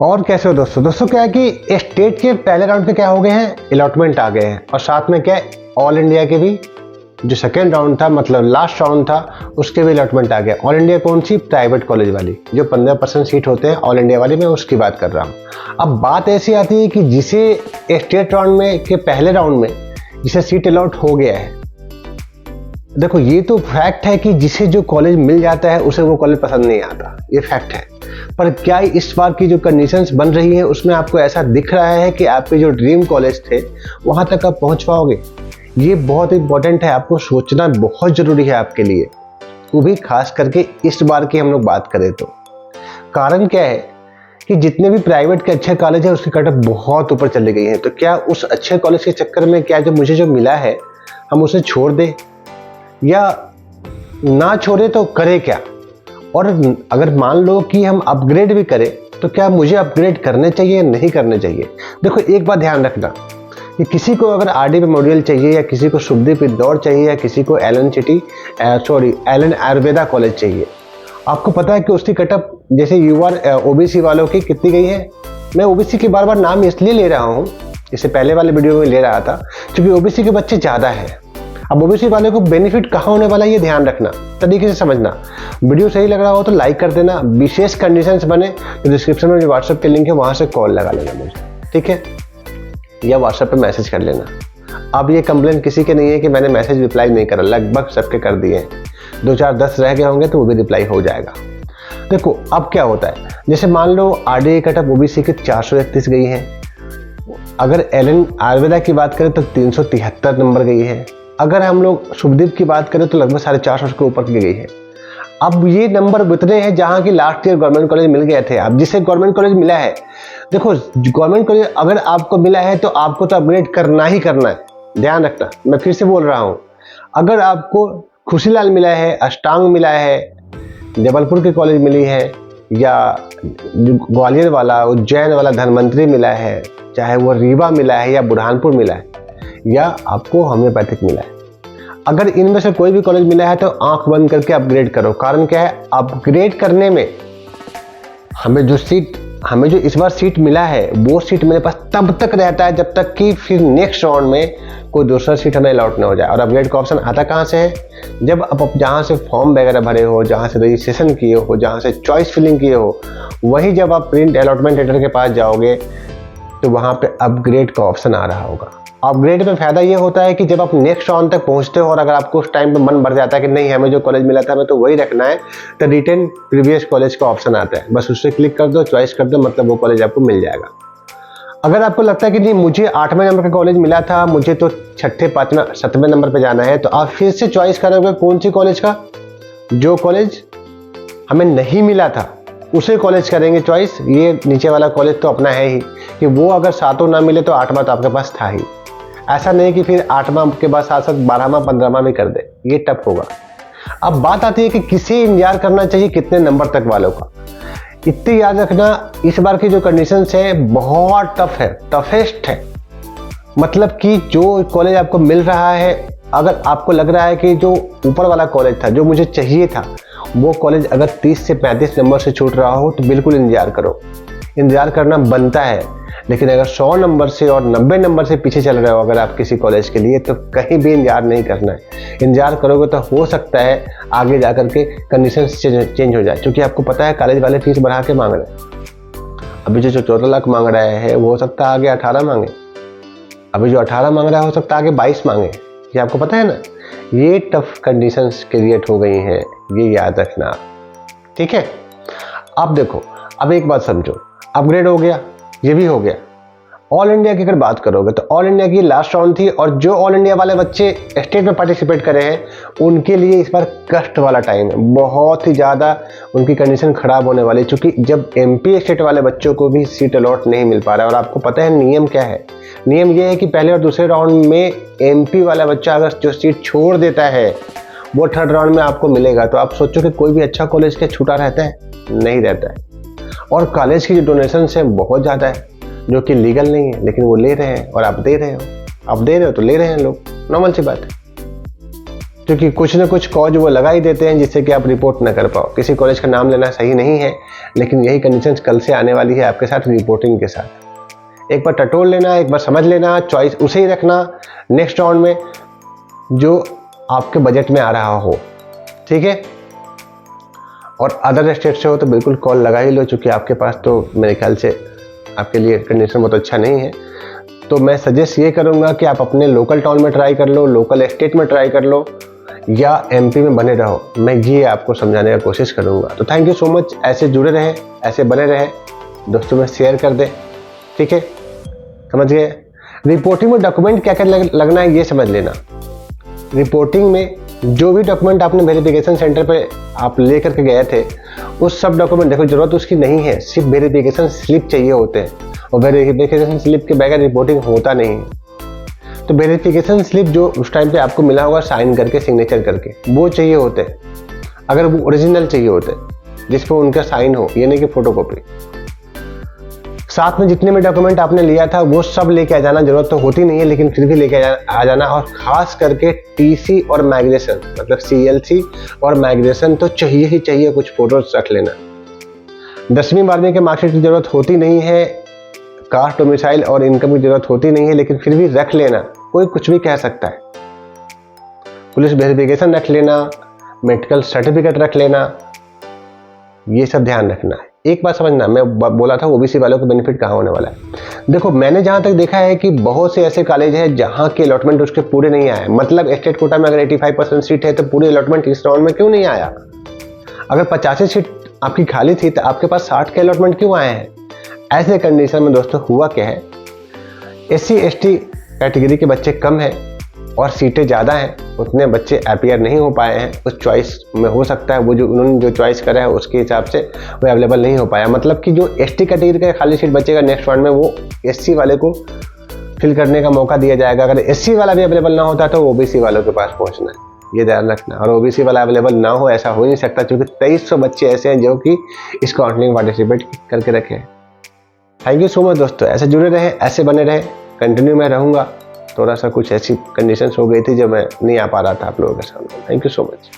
और कैसे हो दोस्तों क्या है कि स्टेट के पहले राउंड के क्या हो गए हैं, अलॉटमेंट आ गए हैं। और साथ में क्या है, ऑल इंडिया के भी जो सेकेंड राउंड था, मतलब लास्ट राउंड था, उसके भी अलॉटमेंट आ गया। ऑल इंडिया कौन सी? प्राइवेट कॉलेज वाली, जो 15% सीट होते हैं ऑल इंडिया वाली, मैं उसकी बात कर रहा हूँ। अब बात ऐसी आती है कि जिसे स्टेट राउंड में के पहले राउंड में जिसे सीट अलॉट हो गया है, देखो ये तो फैक्ट है कि जिसे जो कॉलेज मिल जाता है उसे वो कॉलेज पसंद नहीं आता, ये फैक्ट है। पर क्या इस बार की जो कंडीशंस बन रही है उसमें आपको ऐसा दिख रहा है कि आपके जो ड्रीम कॉलेज थे वहां तक आप पहुंच पाओगे? ये बहुत इंपॉर्टेंट है, आपको सोचना बहुत जरूरी है आपके लिए, वो भी खास करके इस बार की हम लोग बात करें तो। कारण क्या है कि जितने भी प्राइवेट के अच्छे कॉलेज है उसकी कट ऑफ बहुत ऊपर चली गई है। तो क्या उस अच्छे कॉलेज के चक्कर में क्या जो मुझे जो मिला है हम उसे छोड़ दें, या ना छोड़े तो करें क्या? और अगर मान लो कि हम अपग्रेड भी करें तो क्या मुझे अपग्रेड करने चाहिए या नहीं करने चाहिए? देखो एक बात ध्यान रखना कि किसी को अगर आरडी मेमोरियल चाहिए, या किसी को शुभदीप इंदौर चाहिए, या किसी को एलन आयुर्वेदा कॉलेज चाहिए, आपको पता है कि उसकी कटअप जैसे यूआर ओबीसी वालों की कितनी गई है। मैं ओबीसी के बार बार नाम इसलिए ले रहा हूँ, इससे पहले वाले वीडियो में ले रहा था, क्योंकि ओबीसी के बच्चे ज़्यादा है। अब ओबीसी वाले को बेनिफिट कहाँ होने वाला है ये ध्यान रखना, तरीके से समझना। वीडियो सही लग रहा हो तो लाइक कर देना। विशेष कंडीशंस बने तो डिस्क्रिप्शन में जो व्हाट्सएप के लिंक है वहाँ से कॉल लगा लेना मुझे, ठीक है, या व्हाट्सएप पे मैसेज कर लेना। अब ये कंप्लेंट किसी के नहीं है कि मैंने मैसेज रिप्लाई नहीं करा, लगभग सबके कर दिए हैं। 2 4 10 रह गए होंगे तो वो भी रिप्लाई हो जाएगा। देखो अब क्या होता है, जैसे मान लो आरडीए कटअप ओबीसी के 431 गई है, अगर एलन आयुर्वेदा की बात करें तो 373 नंबर गई है, अगर हम लोग शुभदीप की बात करें तो लगभग 450 के ऊपर की गई है। अब ये नंबर इतने हैं जहाँ की लास्ट ईयर गवर्नमेंट कॉलेज मिल गए थे। अब जिसे गवर्नमेंट कॉलेज मिला है, देखो गवर्नमेंट कॉलेज अगर आपको मिला है तो आपको तो अपग्रेड करना ही करना है, ध्यान रखना। मैं फिर से बोल रहा हूँ, अगर आपको खुशीलाल मिला है, अष्टांग मिला है, जबलपुर की कॉलेज मिली है, या ग्वालियर वाला, उज्जैन वाला धनवंतरी मिला है, चाहे वो रीवा मिला है या बुरहानपुर मिला है, या आपको होम्योपैथिक मिला है, अगर इनमें से कोई भी कॉलेज मिला है तो आंख बंद करके अपग्रेड करो। कारण क्या है, अपग्रेड करने में हमें जो इस बार सीट मिला है वो सीट मेरे पास तब तक रहता है जब तक कि फिर नेक्स्ट राउंड में कोई दूसरा सीट हमें अलॉट ना हो जाए। और अपग्रेड का ऑप्शन आता कहाँ से है, जब आप जहाँ से फॉर्म वगैरह भरे हो, जहाँ से रजिस्ट्रेशन किए हो, जहाँ से चॉइस फिलिंग किए हो, वही जब आप प्रिंट अलॉटमेंट लेटर के पास जाओगे तो वहाँ पे अपग्रेड का ऑप्शन आ रहा होगा। अपग्रेड में फ़ायदा ये होता है कि जब आप नेक्स्ट राउंड तक पहुँचते हो और अगर आपको उस टाइम पे मन भर जाता है कि नहीं हमें जो कॉलेज मिला था हमें तो वही रखना है, तो रिटर्न प्रीवियस कॉलेज का ऑप्शन आता है, बस उससे क्लिक कर दो, चॉइस कर दो, मतलब वो कॉलेज आपको मिल जाएगा। अगर आपको लगता है कि नहीं मुझे 8वें नंबर का कॉलेज मिला था, मुझे तो 6ठे 5वें 7वें नंबर पर जाना है, तो आप फिर से चॉइस करोगे कौन सी कॉलेज का, जो कॉलेज हमें नहीं मिला था उसे कॉलेज करेंगे चॉइस। ये नीचे वाला कॉलेज तो अपना है ही, कि वो अगर 7वां ना मिले तो 8वां तो आपके पास था ही। ऐसा नहीं कि फिर 8वां के बाद साथ साथ 12वां 15वां भी कर दे, ये टफ होगा। अब बात आती है कि किसे इंतजार करना चाहिए, कितने नंबर तक वालों का। इतनी याद रखना, इस बार की जो कंडीशंस है बहुत टफ है, टफेस्ट है। मतलब कि जो कॉलेज आपको मिल रहा है, अगर आपको लग रहा है कि जो ऊपर वाला कॉलेज था जो मुझे चाहिए था, वो कॉलेज अगर 30 से 35 नंबर से छूट रहा हो तो बिल्कुल इंतजार करो। इंतजार करना बनता है, लेकिन अगर 100 नंबर से और 90 नंबर से पीछे चल रहे हो अगर आप किसी कॉलेज के लिए, तो कहीं भी इंतजार नहीं करना है। इंतजार करोगे तो हो सकता है आगे जाकर के कंडीशंस चेंज हो जाए, क्योंकि आपको पता है कॉलेज वाले फीस बढ़ा के मांग रहे हैं। अभी जो 14 लाख मांग रहे हैं वो हो सकता है आगे 18 मांगे, अभी जो 18 मांग रहा है हो सकता है आगे 22 मांगे, ये आपको पता है ना। ये टफ कंडीशंस क्रिएट हो गई हैं, ये याद रखना, ठीक है। अब देखो, अब एक बात समझो, अपग्रेड हो गया, ये भी हो गया। ऑल इंडिया की अगर बात करोगे तो ऑल इंडिया की लास्ट राउंड थी, और जो ऑल इंडिया वाले बच्चे स्टेट में पार्टिसिपेट करे हैं उनके लिए इस बार कष्ट वाला टाइम है, बहुत ही ज़्यादा उनकी कंडीशन खराब होने वाली, क्योंकि जब एमपी स्टेट वाले बच्चों को भी सीट अलॉट नहीं मिल पा रहा है। और आपको पता है नियम क्या है, नियम ये है कि पहले और दूसरे राउंड में एमपी वाला बच्चा अगर जो सीट छोड़ देता है वो थर्ड राउंड में आपको मिलेगा। तो आप सोचो कि कोई भी अच्छा कॉलेज क्या छूटा रहता है? नहीं रहता है। और कॉलेज की जो डोनेशन है बहुत ज़्यादा है, जो कि लीगल नहीं है, लेकिन वो ले रहे हैं और आप दे रहे हो, आप दे रहे हो तो ले रहे हैं लोग, नॉर्मल सी बात है। क्योंकि कुछ ना कुछ कॉज वो लगा ही देते हैं जिससे कि आप रिपोर्ट ना कर पाओ। किसी कॉलेज का नाम लेना सही नहीं है, लेकिन यही कंडीशन कल से आने वाली है आपके साथ रिपोर्टिंग के साथ। एक बार टटोल लेना, एक बार समझ लेना, चॉइस उसे ही रखना नेक्स्ट राउंड में जो आपके बजट में आ रहा हो, ठीक है। और अदर स्टेट से हो तो बिल्कुल कॉल लगा ही लो, चूँकि आपके पास तो मेरे ख्याल से आपके लिए कंडीशन बहुत अच्छा नहीं है। तो मैं सजेस्ट ये करूँगा कि आप अपने लोकल टाउन में ट्राई कर लो, लोकल स्टेट में ट्राई कर लो, या एमपी में बने रहो। मैं ये आपको समझाने का कोशिश करूँगा। तो थैंक यू सो मच। ऐसे जुड़े रहें, ऐसे बने रहें, दोस्तों में शेयर कर दें, ठीक है, समझ गए। रिपोर्टिंग में डॉक्यूमेंट क्या क्या लगना है ये समझ लेना। रिपोर्टिंग में जो भी डॉक्यूमेंट आपने वेरिफिकेशन सेंटर पे आप ले करके गए थे, उस सब डॉक्यूमेंट देखो जरूरत उसकी नहीं है, सिर्फ वेरिफिकेशन स्लिप चाहिए होते हैं, और वेरिफिकेशन स्लिप के बगैर रिपोर्टिंग होता नहीं है। तो वेरिफिकेशन स्लिप जो उस टाइम पे आपको मिला होगा साइन करके, सिग्नेचर करके, वो चाहिए होते हैं। अगर वो ओरिजिनल चाहिए होते जिस पर उनका साइन हो, ये नहीं कि फोटोकॉपी। साथ में जितने भी डॉक्यूमेंट आपने लिया था वो सब लेके आ जाना। जरूरत तो होती नहीं है, लेकिन फिर भी लेके आ जाना। और खास करके टीसी और माइग्रेशन, मतलब सीएलसी और माइग्रेशन तो चाहिए ही चाहिए। कुछ फोटोज रख लेना। 10वीं 12वीं के मार्कशीट की जरूरत होती नहीं है, कास्ट, डोमिसाइल और इनकम की जरूरत होती नहीं है, लेकिन फिर भी रख लेना। कोई कुछ भी कह सकता है। पुलिस वेरिफिकेशन रख लेना, मेडिकल सर्टिफिकेट रख लेना, ये सब ध्यान रखना है। एक बात समझना, मैं बोला था ओबीसी वालों को बेनिफिट कहाँ होने वाला है। देखो मैंने जहाँ तक देखा है कि बहुत से ऐसे कॉलेज हैं जहाँ के अलॉटमेंट उसके पूरे नहीं आए। मतलब स्टेट कोटा में अगर 85% सीट है तो पूरे अलॉटमेंट इस राउंड में क्यों नहीं आया? अगर 85 सीट आपकी खाली थी तो आपके पास 60 के अलॉटमेंट क्यों आए हैं? ऐसे कंडीशन में दोस्तों हुआ क्या है, SC ST कैटेगरी के बच्चे कम हैं और सीटें ज़्यादा हैं, उतने बच्चे अपीयर नहीं हो पाए हैं। उस चॉइस में हो सकता है वो जो उन्होंने जो चॉइस करा है उसके हिसाब से वो अवेलेबल नहीं हो पाया। मतलब कि जो ST कैटेगरी का खाली सीट बचेगा नेक्स्ट राउंड में, वो SC वाले को फिल करने का मौका दिया जाएगा। अगर SC वाला भी अवेलेबल ना होता तो OBC वालों के पास पहुंचना है, ये ध्यान रखना। और OBC वाला अवेलेबल ना हो ऐसा हो नहीं सकता, क्योंकि 2300 बच्चे ऐसे हैं जो कि इस काउंसलिंग पार्टिसिपेट करके रखे हैं। थैंक यू सो मच दोस्तों। ऐसे जुड़े रहे, ऐसे बने रहे, कंटिन्यू मैं रहूँगा। थोड़ा सा कुछ ऐसी कंडीशंस हो गई थी जो मैं नहीं आ पा रहा था आप लोगों के सामने। Thank you so much.